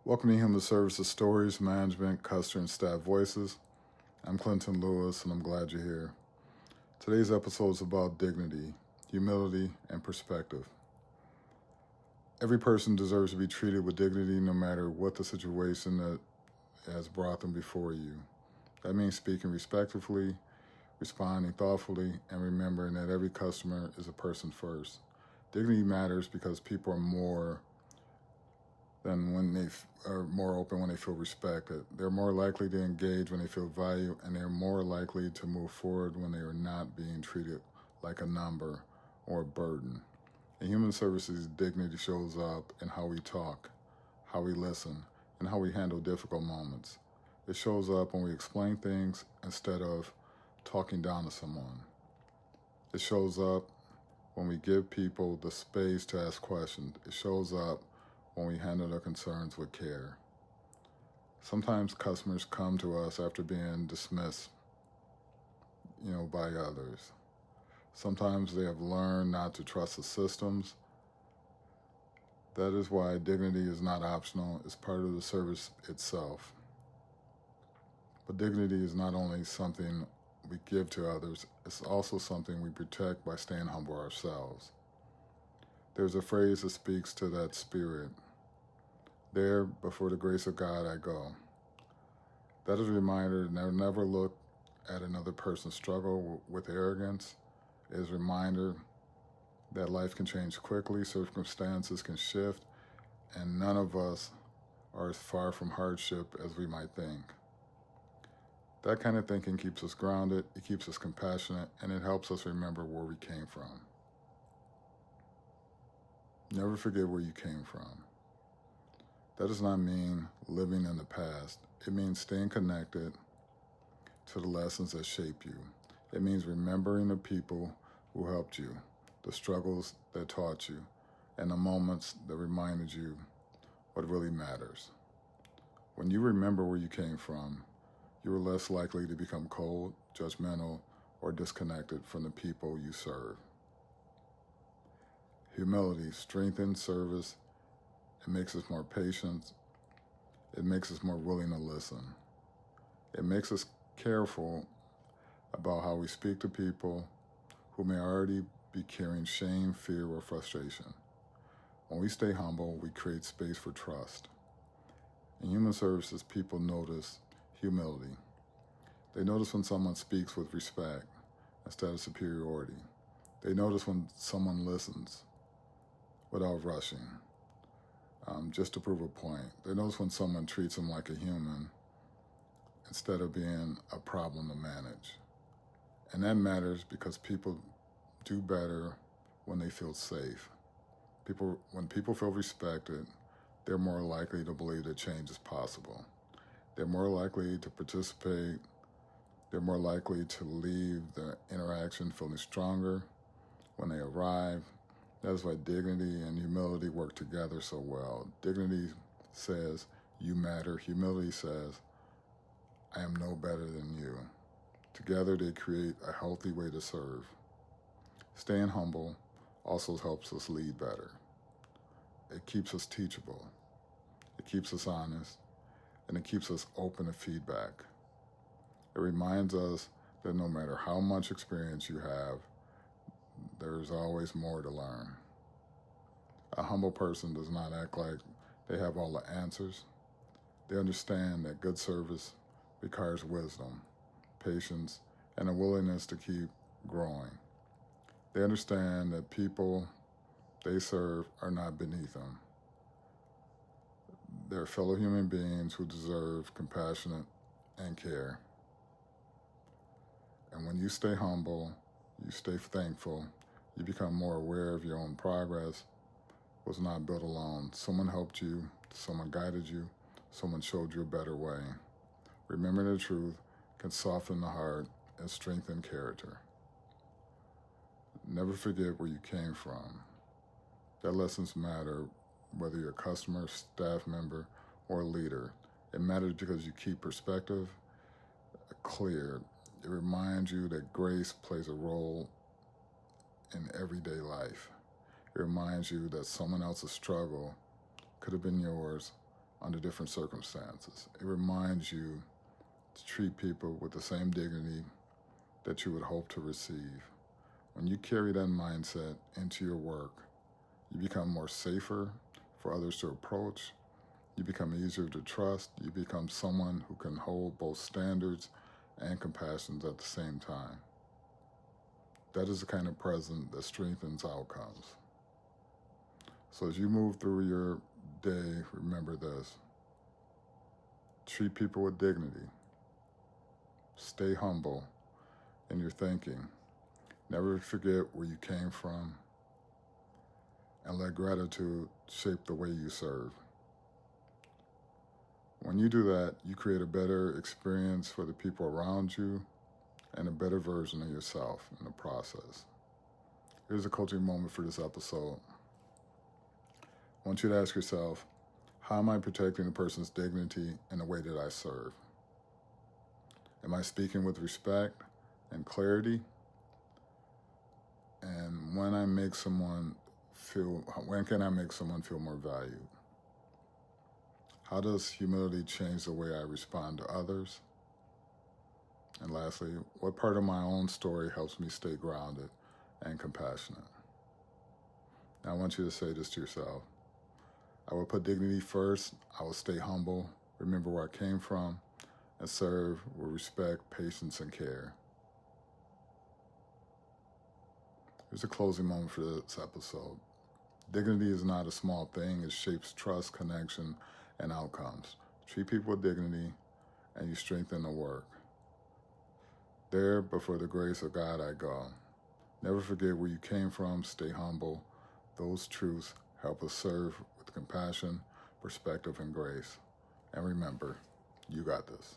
Welcome to Human Services Stories, Management, Customer, and Staff Voices. I'm Clinton Lewis, and I'm glad you're here. Today's episode is about dignity, humility, and perspective. Every person deserves to be treated with dignity no matter what the situation that has brought them before you. That means speaking respectfully, responding thoughtfully, and remembering that every customer is a person first. Dignity matters because people are more open when they feel respected. They're more likely to engage when they feel valued, and they're more likely to move forward when they are not being treated like a number or a burden. In human services, dignity shows up in how we talk, how we listen, and how we handle difficult moments. It shows up when we explain things instead of talking down to someone. It shows up when we give people the space to ask questions. It shows up when we handle their concerns with care. Sometimes customers come to us after being dismissed, by others. Sometimes they have learned not to trust the systems. That is why dignity is not optional, it's part of the service itself. But dignity is not only something we give to others, it's also something we protect by staying humble ourselves. There's a phrase that speaks to that spirit. There, before the grace of God, I go. That is a reminder to never look at another person's struggle with arrogance. It is a reminder that life can change quickly, circumstances can shift, and none of us are as far from hardship as we might think. That kind of thinking keeps us grounded, it keeps us compassionate, and it helps us remember where we came from. Never forget where you came from. That does not mean living in the past. It means staying connected to the lessons that shape you. It means remembering the people who helped you, the struggles that taught you, and the moments that reminded you what really matters. When you remember where you came from, you are less likely to become cold, judgmental, or disconnected from the people you serve. Humility strengthens service. It makes us more patient. It makes us more willing to listen. It makes us careful about how we speak to people who may already be carrying shame, fear, or frustration. When we stay humble, we create space for trust. In human services, people notice humility. They notice when someone speaks with respect instead of superiority. They notice when someone listens without rushing, just to prove a point. They notice when someone treats them like a human instead of being a problem to manage. And that matters because people do better when they feel safe. When people feel respected, they're more likely to believe that change is possible. They're more likely to participate. They're more likely to leave the interaction feeling stronger when they arrive. That's why dignity and humility work together so well. Dignity says, you matter. Humility says, I am no better than you. Together they create a healthy way to serve. Staying humble also helps us lead better. It keeps us teachable. It keeps us honest. And it keeps us open to feedback. It reminds us that no matter how much experience you have, there's always more to learn. A humble person does not act like they have all the answers. They understand that good service requires wisdom, patience, and a willingness to keep growing. They understand that people they serve are not beneath them. They're fellow human beings who deserve compassion and care. And when you stay humble, you stay thankful, you become more aware of your own progress was not built alone. Someone helped you, someone guided you, someone showed you a better way. Remembering the truth can soften the heart and strengthen character. Never forget where you came from. That lessons matter whether you're a customer, staff member, or a leader. It matters because you keep perspective clear. It reminds you that grace plays a role in everyday life. It reminds you that someone else's struggle could have been yours under different circumstances. It reminds you to treat people with the same dignity that you would hope to receive. When you carry that mindset into your work, you become more safer for others to approach. You become easier to trust. You become someone who can hold both standards and compassions at the same time. That is the kind of presence that strengthens outcomes. So as you move through your day, remember this. Treat people with dignity. Stay humble in your thinking. Never forget where you came from. And let gratitude shape the way you serve. When you do that, you create a better experience for the people around you and a better version of yourself in the process. Here's a coaching moment for this episode. I want you to ask yourself, how am I protecting a person's dignity in the way that I serve? Am I speaking with respect and clarity? And when can I make someone feel more valued? How does humility change the way I respond to others? And lastly, what part of my own story helps me stay grounded and compassionate? Now I want you to say this to yourself. I will put dignity first. I will stay humble, remember where I came from, and serve with respect, patience, and care. Here's a closing moment for this episode. Dignity is not a small thing. It shapes trust, connection, and outcomes. Treat people with dignity, and you strengthen the work. There, before the grace of God, I go. Never forget where you came from. Stay humble. Those truths help us serve with compassion, perspective, and grace. And remember, you got this.